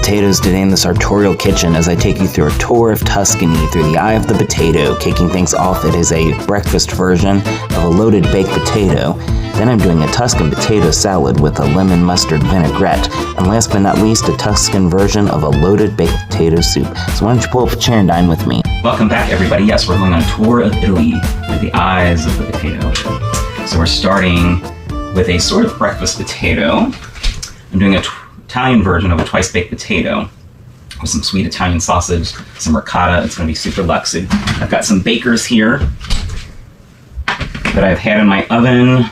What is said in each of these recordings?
potatoes today in the sartorial kitchen as I take you through a tour of Tuscany through the eye of the potato. Kicking things off, it is a breakfast version of a loaded baked potato. Then I'm doing a Tuscan potato salad with a lemon mustard vinaigrette. And last but not least, a Tuscan version of a loaded baked potato soup. So why don't you pull up a chair and dine with me? Welcome back, everybody. Yes, we're going on a tour of Italy with the eyes of the potato. So we're starting with a sort of breakfast potato. I'm doing an Italian version of a twice-baked potato with some sweet Italian sausage, some ricotta. It's going to be super luxe. I've got some bakers here that I've had in my oven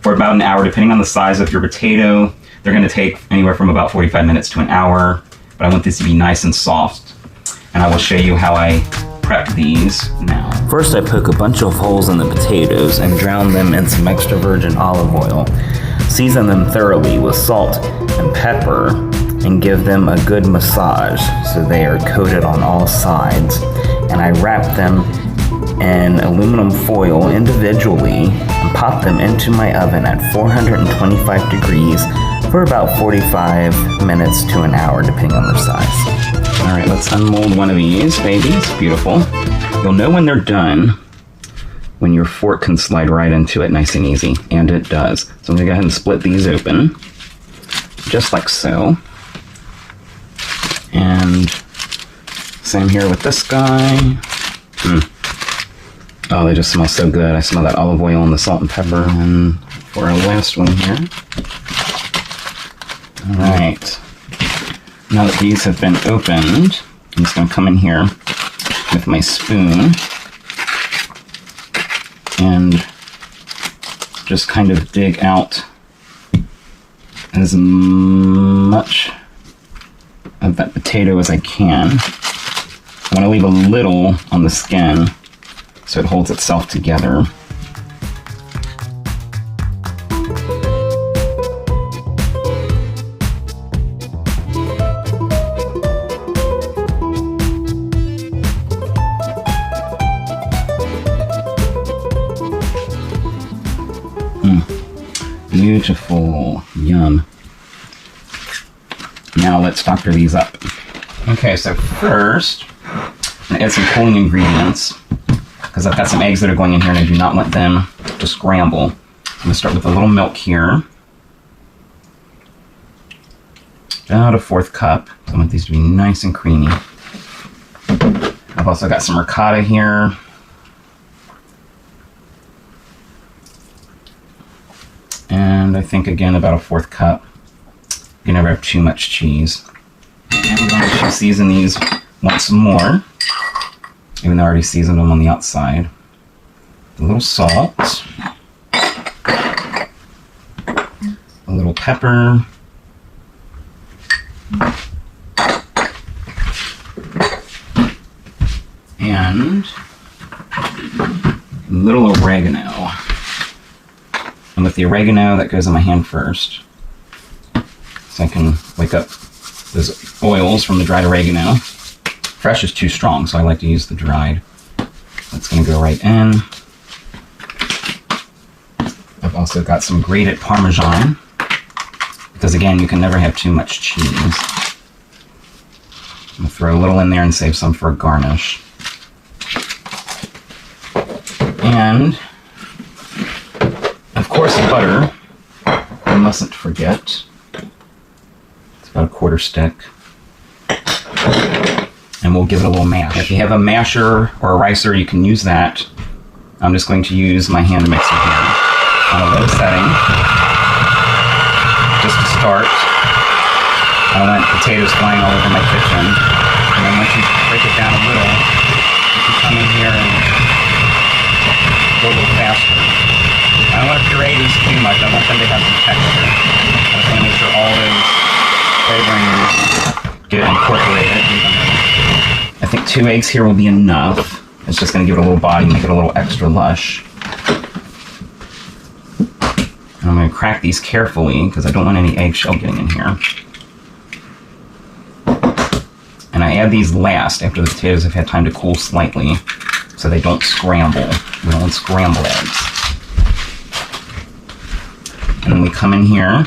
for about an hour, depending on the size of your potato. They're going to take anywhere from about 45 minutes to an hour, but I want this to be nice and soft. And I will show you how I prep these now. First, I poke a bunch of holes in the potatoes and drown them in some extra virgin olive oil. Season them thoroughly with salt and pepper and give them a good massage so they are coated on all sides. And I wrap them in aluminum foil individually and pop them into my oven at 425 degrees for about 45 minutes to an hour, depending on their size. All right, let's unmold one of these babies. Beautiful. You'll know when they're done when your fork can slide right into it nice and easy, and it does. So I'm gonna go ahead and split these open, just like so. And same here with this guy. Oh, they just smell so good. I smell that olive oil and the salt and pepper. And for our last one here. All right. Now that these have been opened, I'm just gonna come in here with my spoon and just kind of dig out as much of that potato as I can. I want to leave a little on the skin so it holds itself together. Beautiful. Yum. Now let's doctor these up. Okay, so first, I'm going to add some cooling ingredients because I've got some eggs that are going in here and I do not want them to scramble. I'm going to start with a little milk here. About a 1/4 cup. I want these to be nice and creamy. I've also got some ricotta here. And I think, again, about a 1/4 cup. You never have too much cheese. And we're going to season these once more, even though I already seasoned them on the outside. A little salt. A little pepper. And a little oregano. And with the oregano, that goes in my hand first. So I can wake up those oils from the dried oregano. Fresh is too strong, so I like to use the dried. That's going to go right in. I've also got some grated Parmesan, because again, you can never have too much cheese. I'm going to throw a little in there and save some for a garnish. And of course, butter, I mustn't forget. It's about a 1/4 stick. And we'll give it a little mash. If you have a masher or a ricer, you can use that. I'm just going to use my hand mixer here on a low setting, just to start. I don't want potatoes flying all over my kitchen. And then once you break it down a little, you can come in here and go a little faster. I don't want to puree these too much. I want them to have some texture. I just want to make sure all those flavorings get incorporated. I think 2 eggs here will be enough. It's just going to give it a little body, make it a little extra lush. And I'm going to crack these carefully because I don't want any eggshell getting in here. And I add these last after the potatoes have had time to cool slightly so they don't scramble. We don't want scrambled eggs. And then we come in here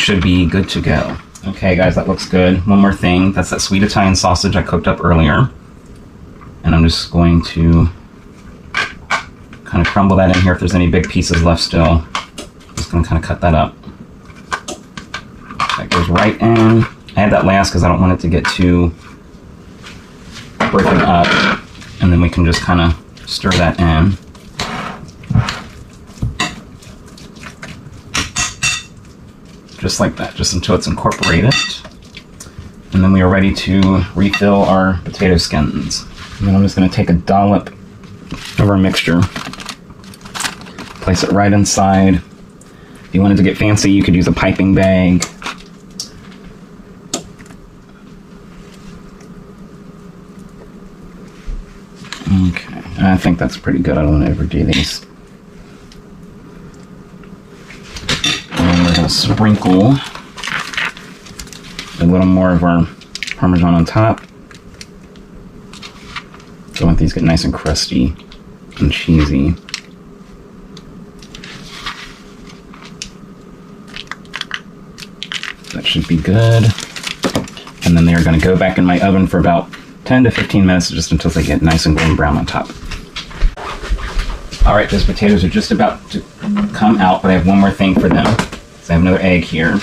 should be good to go. Okay guys, that looks good. One more thing, that's that sweet Italian sausage I cooked up earlier. And I'm just going to kind of crumble that in here if there's any big pieces left still. Just gonna kind of cut that up. That goes right in. I had that last because I don't want it to get too broken up. And then we can just kind of stir that in. Just like that, just until it's incorporated. And then we are ready to refill our potato skins. And then I'm just going to take a dollop of our mixture, place it right inside. If you wanted to get fancy, you could use a piping bag. Okay, I think that's pretty good. I don't want to overdo these. Sprinkle a little more of our Parmesan on top. I want these to get nice and crusty and cheesy. That should be good. And then they're going to go back in my oven for about 10 to 15 minutes, just until they get nice and golden brown on top. Alright, those potatoes are just about to come out, but I have one more thing for them. I have another egg here,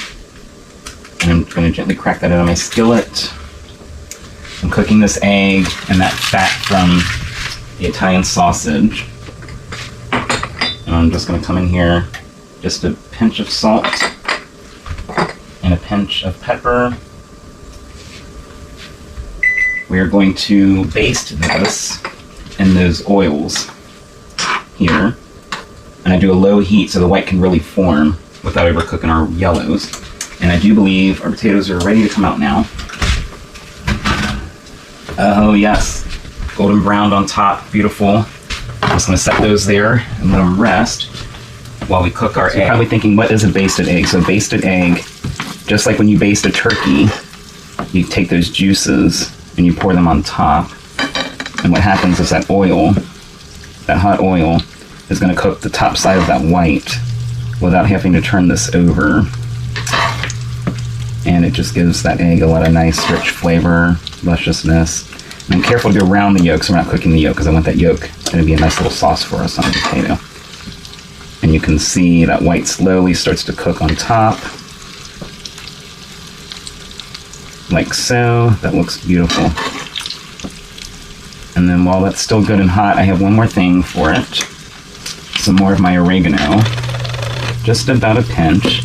and I'm going to gently crack that into my skillet. I'm cooking this egg and that fat from the Italian sausage. And I'm just going to come in here, just a pinch of salt and a pinch of pepper. We are going to baste this in those oils here. And I do a low heat so the white can really form without overcooking our yellows. And I do believe our potatoes are ready to come out now. Oh yes, golden browned on top, beautiful. I'm just gonna set those there and let them rest while we cook our egg. You're probably thinking, what is a basted egg? So basted egg, just like when you baste a turkey, you take those juices and you pour them on top. And what happens is that oil, that hot oil, is gonna cook the top side of that white without having to turn this over. And it just gives that egg a lot of nice rich flavor, lusciousness. And I'm careful to go around the yolk so we're not cooking the yolk, because I want that yolk to be a nice little sauce for us on the potato. And you can see that white slowly starts to cook on top. Like so. That looks beautiful. And then while that's still good and hot, I have one more thing for it. Some more of my oregano. Just about a pinch,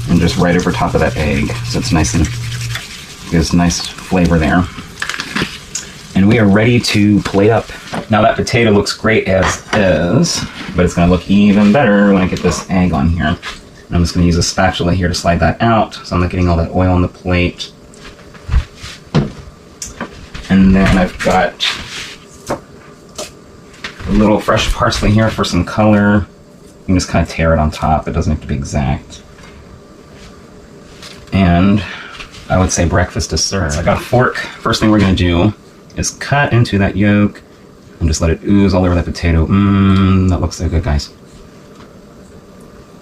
and just right over top of that egg, so it's nice and gives nice flavor there. And we are ready to plate up. Now that potato looks great as is, but it's going to look even better when I get this egg on here. And I'm just going to use a spatula here to slide that out, so I'm not getting all that oil on the plate. And then I've got a little fresh parsley here for some color. You can just kind of tear it on top. It doesn't have to be exact. And I would say breakfast is served. I got a fork. First thing we're going to do is cut into that yolk and just let it ooze all over that potato. That looks so good, guys.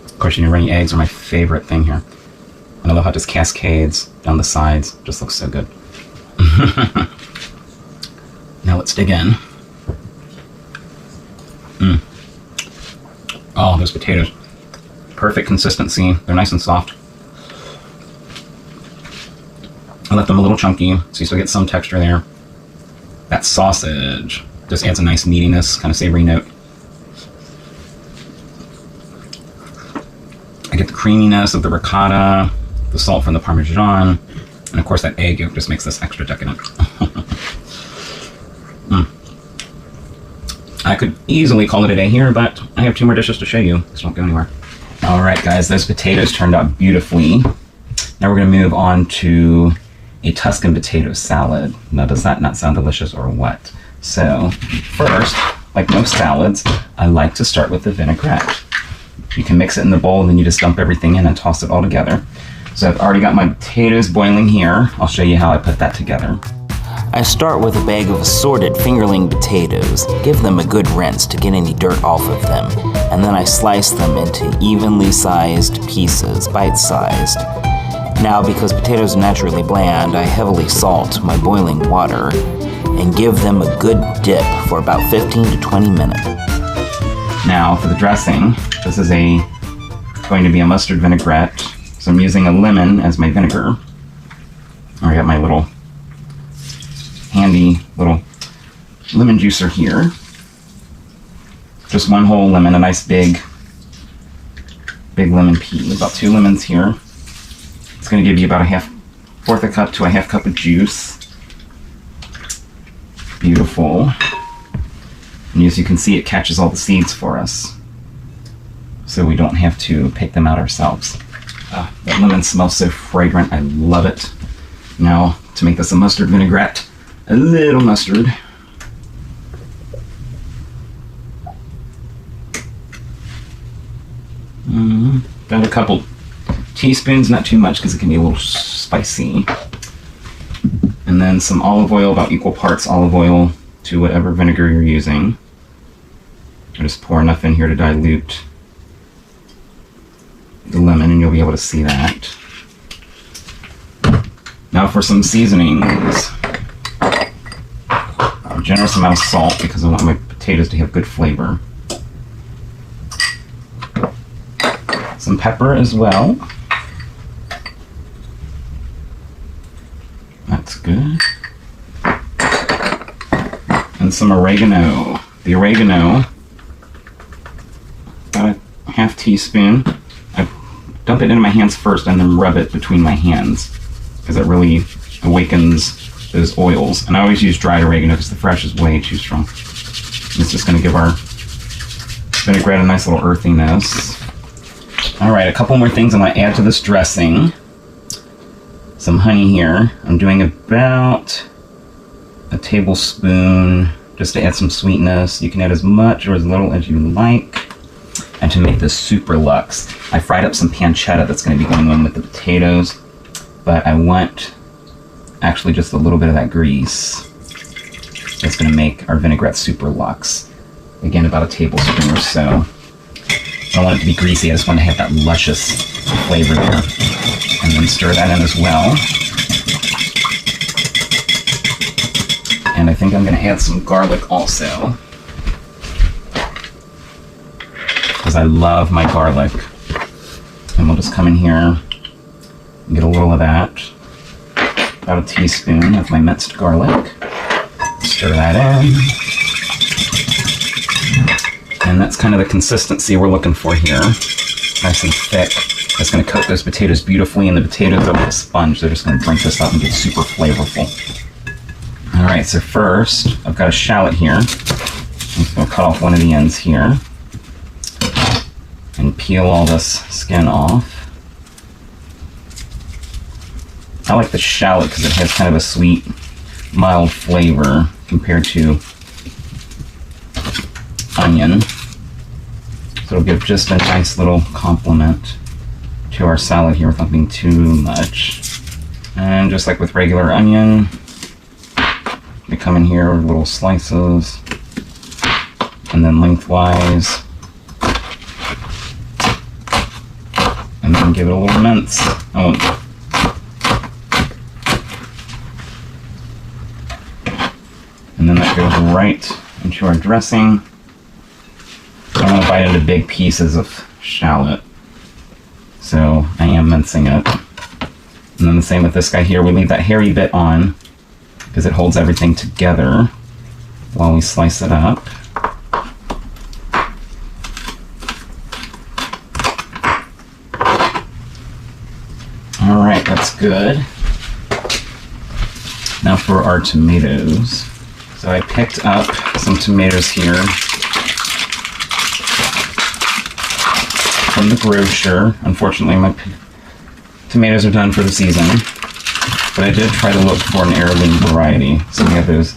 Of course, you know, runny eggs are my favorite thing here. And I love how it just cascades down the sides. Just looks so good. Now let's dig in. Oh, those potatoes. Perfect consistency. They're nice and soft. I left them a little chunky, so you still get some texture there. That sausage just adds a nice meatiness, kind of savory note. I get the creaminess of the ricotta, the salt from the Parmesan, and of course that egg yolk just makes this extra decadent. I could easily call it a day here, but I have 2 more dishes to show you, so don't go anywhere. Alright guys, those potatoes turned out beautifully. Now we're going to move on to a Tuscan potato salad. Now does that not sound delicious or what? So first, like most salads, I like to start with the vinaigrette. You can mix it in the bowl and then you just dump everything in and toss it all together. So I've already got my potatoes boiling here. I'll show you how I put that together. I start with a bag of assorted fingerling potatoes, give them a good rinse to get any dirt off of them, and then I slice them into evenly sized pieces, bite-sized. Now, because potatoes are naturally bland, I heavily salt my boiling water and give them a good dip for about 15 to 20 minutes. Now for the dressing, this is going to be a mustard vinaigrette. So I'm using a lemon as my vinegar. I got my little handy little lemon juicer here. Just one whole lemon, a nice big lemon pea, about 2 lemons here. It's going to give you about a fourth a cup to a half cup of juice. Beautiful. And as you can see, it catches all the seeds for us, so we don't have to pick them out ourselves. That lemon smells so fragrant. I love it. Now, to make this a mustard vinaigrette, a little mustard. Got a couple teaspoons, not too much because it can be a little spicy. And then some olive oil, about equal parts olive oil to whatever vinegar you're using. I just pour enough in here to dilute the lemon, and you'll be able to see that. Now for some seasonings. A generous amount of salt because I want my potatoes to have good flavor. Some pepper as well. That's good. And some oregano. The oregano, about a half teaspoon. I dump it into my hands first and then rub it between my hands because it really awakens those oils. And I always use dried oregano because the fresh is way too strong. It's just going to give our vinaigrette a nice little earthiness. All right, a couple more things I'm going to add to this dressing. Some honey here. I'm doing about a tablespoon just to add some sweetness. You can add as much or as little as you like. And to make this super luxe, I fried up some panchetta that's going to be going on with the potatoes, but I want actually just a little bit of that grease. That's going to make our vinaigrette super luxe. Again, about a tablespoon or so. I don't want it to be greasy, I just want to have that luscious flavor there. And then stir that in as well. And I think I'm going to add some garlic also, because I love my garlic. And we'll just come in here and get a little of that. About a teaspoon of my minced garlic. Stir that in. And that's kind of the consistency we're looking for here. Nice and thick. It's going to coat those potatoes beautifully, and the potatoes are like a sponge. They're just going to drink this up and get super flavorful. All right, so first, I've got a shallot here. I'm just going to cut off one of the ends here and peel all this skin off. I like the shallot because it has kind of a sweet, mild flavor compared to onion. So it'll give just a nice little complement to our salad here without being too much. And just like with regular onion, they come in here with little slices and then lengthwise, and then give it a little mince. And then that goes right into our dressing. I don't want to bite into big pieces of shallot, so I am mincing it. And then the same with this guy here. We leave that hairy bit on because it holds everything together while we slice it up. All right, that's good. Now for our tomatoes. So I picked up some tomatoes here from the grocer. Unfortunately, my tomatoes are done for the season, but I did try to look for an heirloom variety. So we have those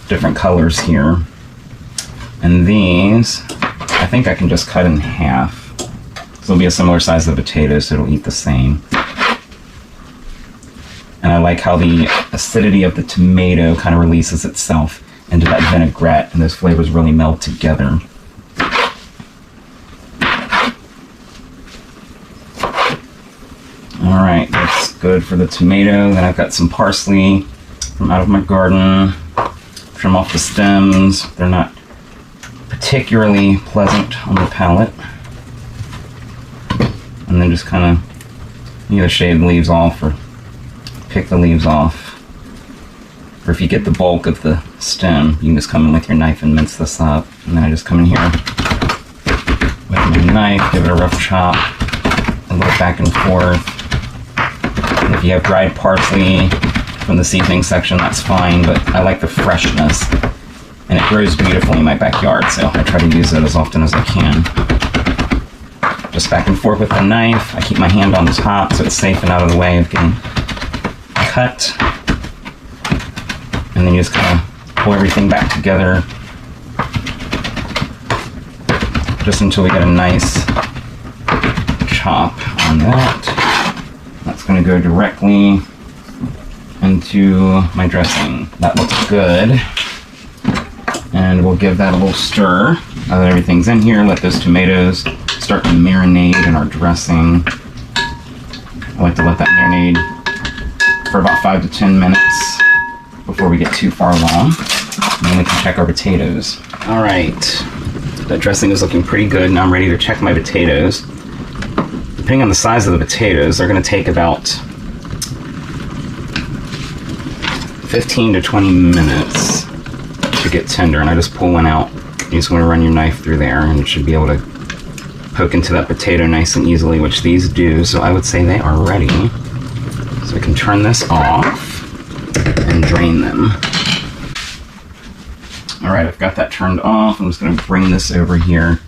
different colors here. And these, I think I can just cut in half. So it'll be a similar size of the potatoes, so it'll eat the same. And I like how the acidity of the tomato kind of releases itself into that vinaigrette, and those flavors really meld together. All right, let's good for the tomato. Then I've got some parsley from out of my garden. Trim off the stems. They're not particularly pleasant on the palate. And then just kind of either shave the leaves off or pick the leaves off. Or if you get the bulk of the stem, you can just come in with your knife and mince this up. And then I just come in here with my knife, give it a rough chop, a little back and forth. And if you have dried parsley from the seasoning section, that's fine, but I like the freshness. And it grows beautifully in my backyard, so I try to use it as often as I can. Just back and forth with the knife. I keep my hand on the top so it's safe and out of the way of getting cut. And then you just kind of pull everything back together just until we get a nice chop on that. That's going to go directly into my dressing. That looks good. And we'll give that a little stir. Now that everything's in here, let those tomatoes start to marinate in our dressing. I like to let that marinate for about 5 to 10 minutes before we get too far along. And then we can check our potatoes. All right, that dressing is looking pretty good. Now I'm ready to check my potatoes. Depending on the size of the potatoes, they're going to take about 15 to 20 minutes to get tender. And I just pull one out. You just want to run your knife through there and it should be able to poke into that potato nice and easily, which these do. So I would say they are ready. So I can turn this off and drain them. All right, I've got that turned off. I'm just going to bring this over here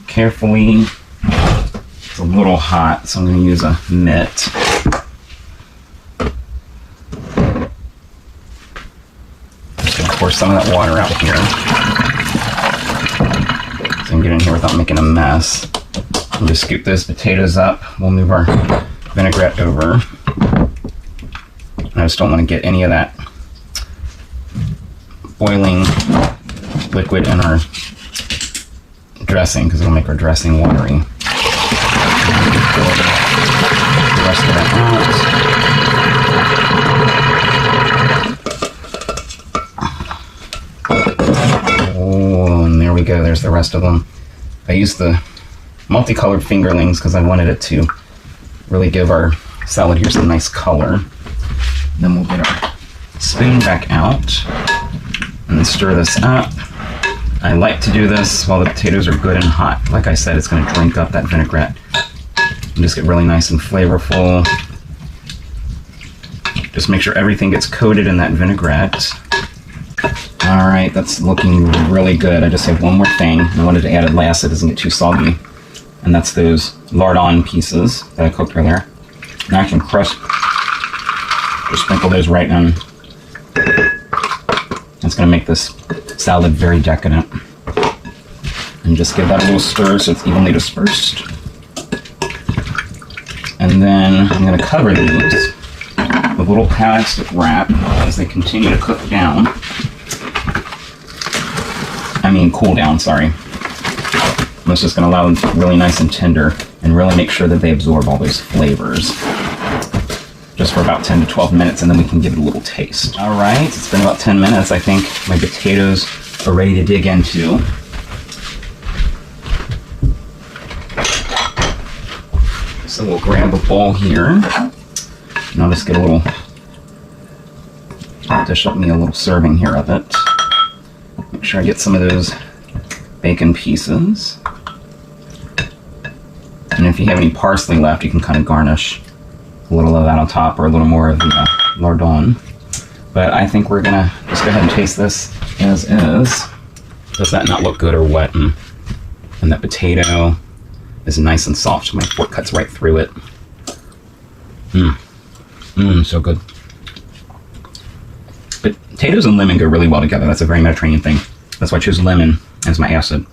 carefully. It's a little hot, so I'm going to use a mitt. Just going to pour some of that water out here, so I can get in here without making a mess. And just scoop those potatoes up. We'll move our vinaigrette over. I just don't want to get any of that boiling liquid in our dressing because it'll make our dressing watery. Pour the rest of that out. Oh, and there we go. There's the rest of them. I used the multicolored fingerlings because I wanted it to really give our salad here some nice color. Then we'll get our spoon back out and then stir this up. I like to do this while the potatoes are good and hot. Like I said, it's going to drink up that vinaigrette and just get really nice and flavorful. Just make sure everything gets coated in that vinaigrette. All right, that's looking really good. I just have one more thing. I wanted to add it last so it doesn't get too soggy. And that's those lardon pieces that I cooked earlier. Nice and crisp. Just sprinkle those right in. It's going to make this salad very decadent. And just give that a little stir so it's evenly dispersed. And then I'm going to cover these with a little plastic wrap as they continue to cook down. Cool down, sorry. That's just going to allow them to get really nice and tender and really make sure that they absorb all those flavors. Just for about 10 to 12 minutes, and then we can give it a little taste. All right, it's been about 10 minutes. I think my potatoes are ready to dig into. So we'll grab a bowl here, and I'll just get a little, dish up me a little serving here of it. Make sure I get some of those bacon pieces. And if you have any parsley left, you can kind of garnish a little of that on top, or a little more of the lardon. But I think we're gonna just go ahead and taste this as is. Does that not look good or what? And that potato is nice and soft. My fork cuts right through it. So good. But potatoes and lemon go really well together. That's a very Mediterranean thing. That's why I chose lemon as my acid.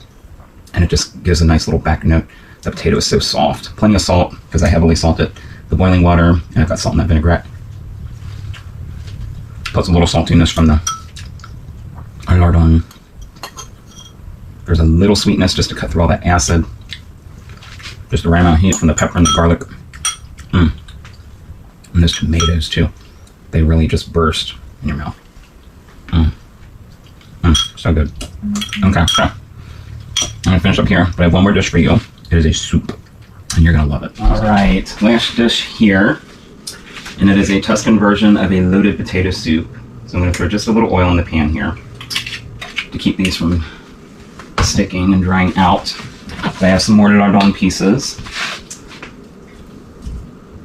And it just gives a nice little back note. The potato is so soft. Plenty of salt, because I heavily salt it. The boiling water, and I've got salt in that vinaigrette. Plus a little saltiness from the lardon. There's a little sweetness just to cut through all that acid. Just the right amount of heat from the pepper and the garlic. And those tomatoes too. They really just burst in your mouth. So good. Okay, so I'm gonna finish up here, but I have one more dish for you. It is a soup, and you're gonna love it. All right, last dish here, and it is a Tuscan version of a loaded potato soup. So I'm gonna throw just a little oil in the pan here to keep these from sticking and drying out. I have some more lardon pieces,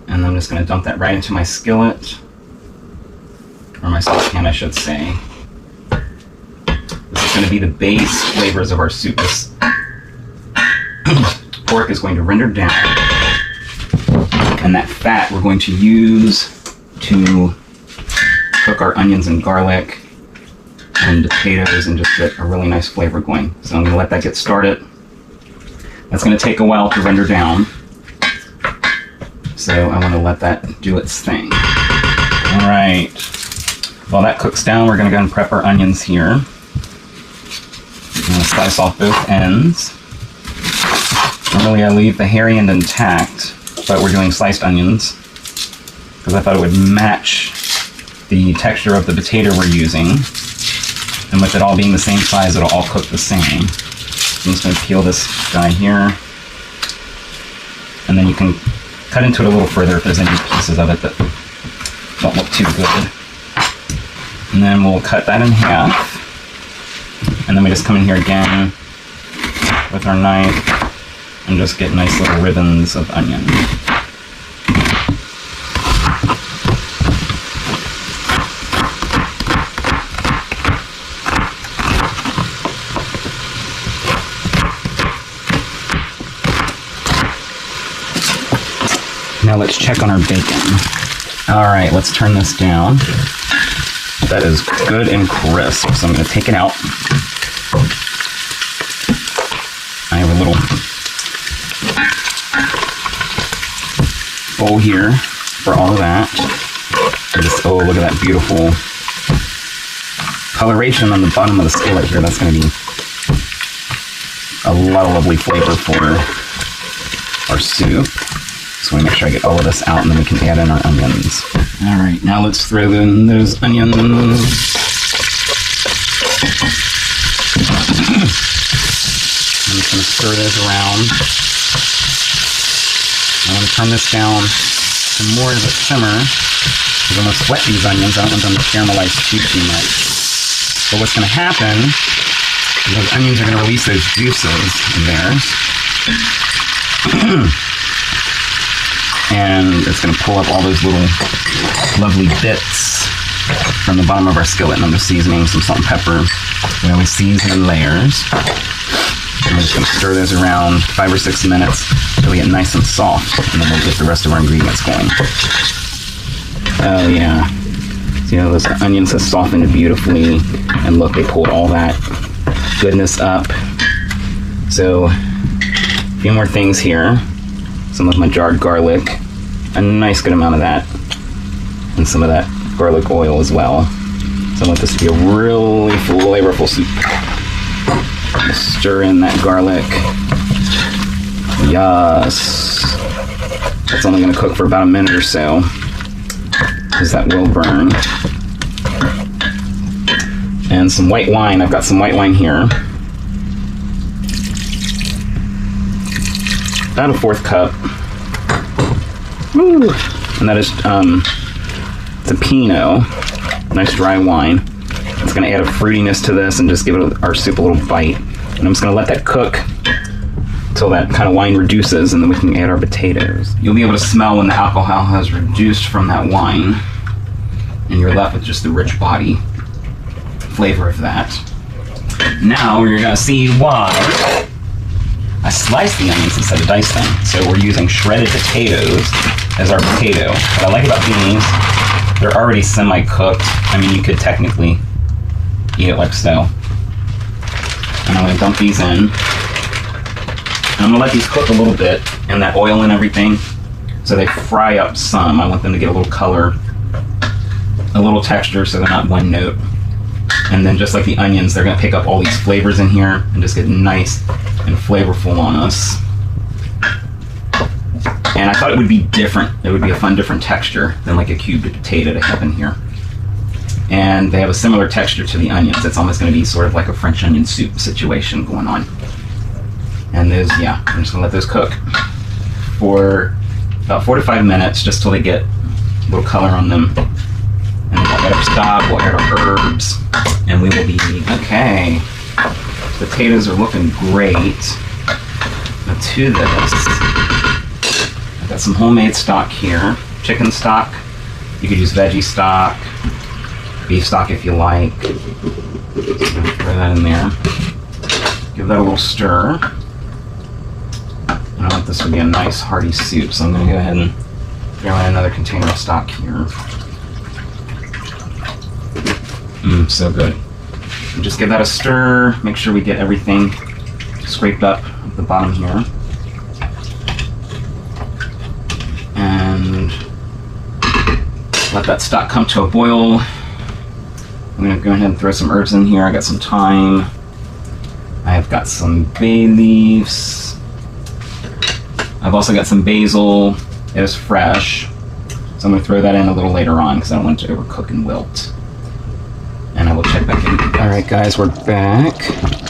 and I'm just gonna dump that right into my skillet, or my saucepan, I should say. This is going to be the base flavors of our soup. This pork is going to render down, and that fat we're going to use to cook our onions and garlic and potatoes and just get a really nice flavor going. So I'm going to let that get started. That's going to take a while to render down, so I want to let that do its thing. All right. While that cooks down, we're going to go and prep our onions here. I'm going to slice off both ends. Normally I leave the hairy end intact, but we're doing sliced onions because I thought it would match the texture of the potato we're using. And with it all being the same size, it'll all cook the same. So I'm just going to peel this guy here. And then you can cut into it a little further if there's any pieces of it that don't look too good. And then we'll cut that in half. And then we just come in here again with our knife and just get nice little ribbons of onion. Now let's check on our bacon. All right, let's turn this down. That is good and crisp, so I'm going to take it out. I have a little bowl here for all of that. And just, oh, look at that beautiful coloration on the bottom of the skillet here. That's going to be a lot of lovely flavor for our soup. So we make sure I get all of this out, and then we can add in our onions. All right, now let's throw in those onions. I'm just going to stir those around. I want to turn this down to more of a simmer, because I'm going to sweat these onions. I don't want them to caramelize too much. But what's going to happen is those onions are going to release those juices in there. And it's going to pull up all those little lovely bits from the bottom of our skillet. And I'm just seasoning some salt and pepper. We always season in layers. And we're just going to stir those around 5 or 6 minutes until we get nice and soft. And then we'll get the rest of our ingredients going. Oh yeah. So, you know, those onions have softened beautifully. And look, they pulled all that goodness up. So, a few more things here. Some of my jarred garlic, a nice good amount of that, and some of that garlic oil as well. So I want this to be a really flavorful soup. Just stir in that garlic. Yes. That's only going to cook for about a minute or so, because that will burn. And some white wine. I've got some white wine here. About a 1/4 cup. Ooh. And that is it's a Pinot, nice dry wine. It's going to add a fruitiness to this and just give our soup a little bite. And I'm just going to let that cook until that kind of wine reduces, and then we can add our potatoes. You'll be able to smell when the alcohol has reduced from that wine, and you're left with just the rich body flavor of that. Now you're going to see why I sliced the onions instead of diced them. So we're using shredded potatoes as our potato. What I like about these, they're already semi-cooked. I mean, you could technically eat it like so. And I'm going to dump these in. And I'm going to let these cook a little bit in that oil and everything, so they fry up some. I want them to get a little color, a little texture, so they're not one note. And then just like the onions, they're going to pick up all these flavors in here and just get nice and flavorful on us. And I thought it would be different. It would be a fun, different texture than like a cubed potato to have in here. And they have a similar texture to the onions. It's almost going to be sort of like a French onion soup situation going on. And those, yeah, I'm just going to let those cook for about 4 to 5 minutes, just till they get a little color on them. And then we'll let it stop, we'll add our herbs, and we will be, okay. Potatoes are looking great. Now to this, I've got some homemade stock here. Chicken stock. You could use veggie stock, beef stock if you like. So I'm gonna throw that in there. Give that a little stir. And I want this to be a nice hearty soup, so I'm going to go ahead and throw in another container of stock here. So good. And just give that a stir. Make sure we get everything scraped up at the bottom here. And let that stock come to a boil. I'm going to go ahead and throw some herbs in here. I got some thyme. I've got some bay leaves. I've also got some basil. It is fresh. So I'm going to throw that in a little later on because I don't want it to overcook and wilt. And I will check back in. Alright guys, we're back.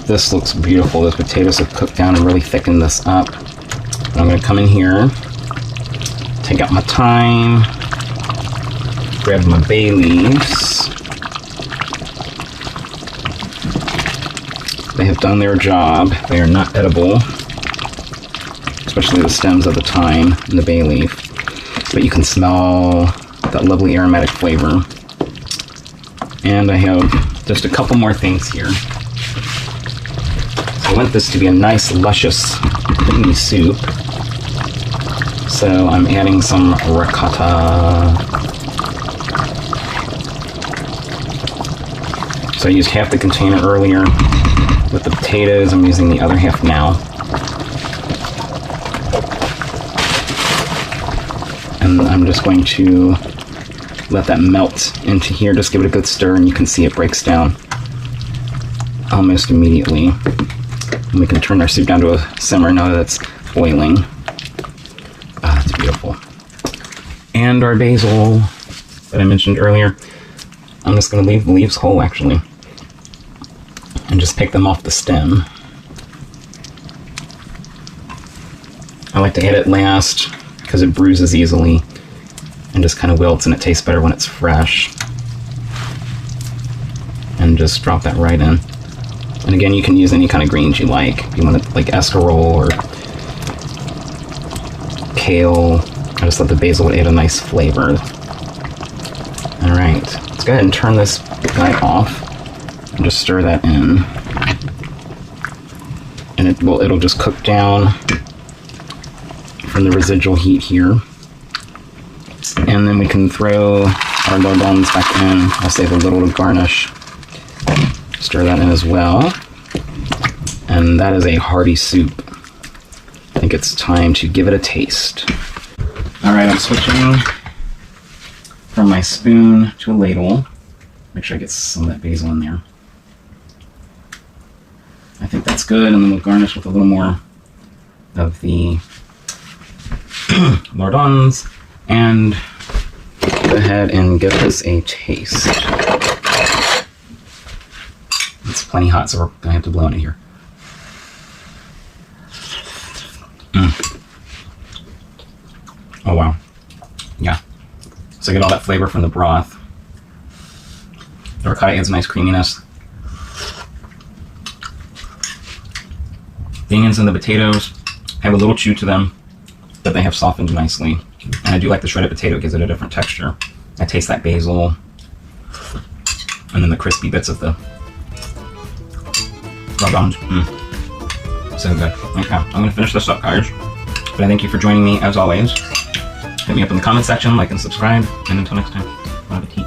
This looks beautiful. Those potatoes have cooked down and really thickened this up. And I'm going to come in here, take out my thyme, grab my bay leaves. They have done their job. They are not edible, especially the stems of the thyme and the bay leaf. But you can smell that lovely aromatic flavor. And I have just a couple more things here. I want this to be a nice, luscious, creamy soup. So I'm adding some ricotta. So I used half the container earlier with the potatoes. I'm using the other half now. And I'm just going to let that melt into here. Just give it a good stir and you can see it breaks down almost immediately. And we can turn our soup down to a simmer now that it's boiling. Ah, that's beautiful. And our basil that I mentioned earlier, I'm just going to leave the leaves whole actually and just pick them off the stem. I like to add it last because it bruises easily and just kind of wilts, and it tastes better when it's fresh. And just drop that right in. And again, you can use any kind of greens you like. If you want it like escarole or kale, I just let the basil add a nice flavor. Alright, let's go ahead and turn this guy off and just stir that in. And it'll just cook down from the residual heat here. And then we can throw our lardons back in. I'll save a little to garnish. Stir that in as well. And that is a hearty soup. I think it's time to give it a taste. Alright, I'm switching from my spoon to a ladle. Make sure I get some of that basil in there. I think that's good, and then we'll garnish with a little more of the lardons. And go ahead and give this a taste. It's plenty hot, so we're going to have to blow in it here. Oh wow. Yeah. So I get all that flavor from the broth. The ricotta adds a nice creaminess. The onions and the potatoes have a little chew to them, but they have softened nicely. And I do like the shredded potato, it gives it a different texture. I taste that basil, and then the crispy bits of the lardons. So good. Okay, I'm going to finish this up, guys. But I thank you for joining me, as always. Hit me up in the comment section, like and subscribe, and until next time, bon appetit.